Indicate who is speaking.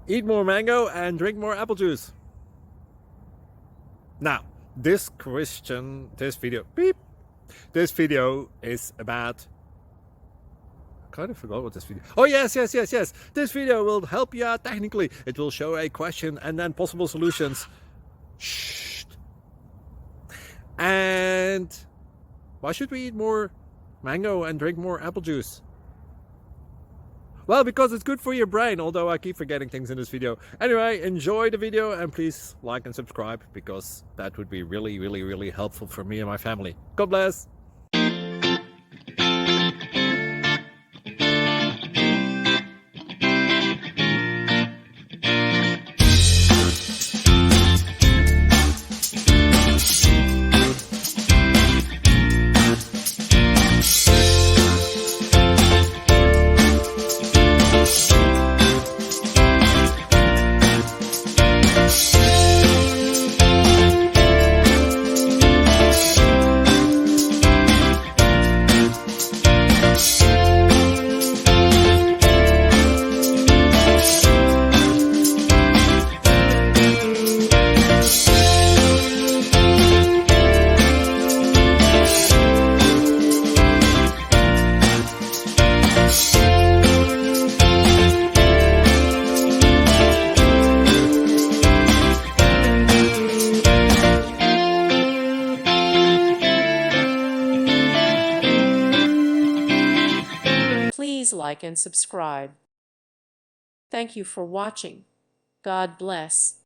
Speaker 1: Eat more mango and drink more apple juice. Now, this video is about, I kind of forgot what this video. Oh, yes. This video will help you out technically. It will show a question and then possible solutions. Shh. And why should we eat more mango and drink more apple juice? Well, because it's good for your brain, although I keep forgetting things in this video. Anyway, enjoy the video and please like and subscribe, because that would be really helpful for me and my family. God bless!
Speaker 2: Please like and subscribe. Thank you for watching. God bless.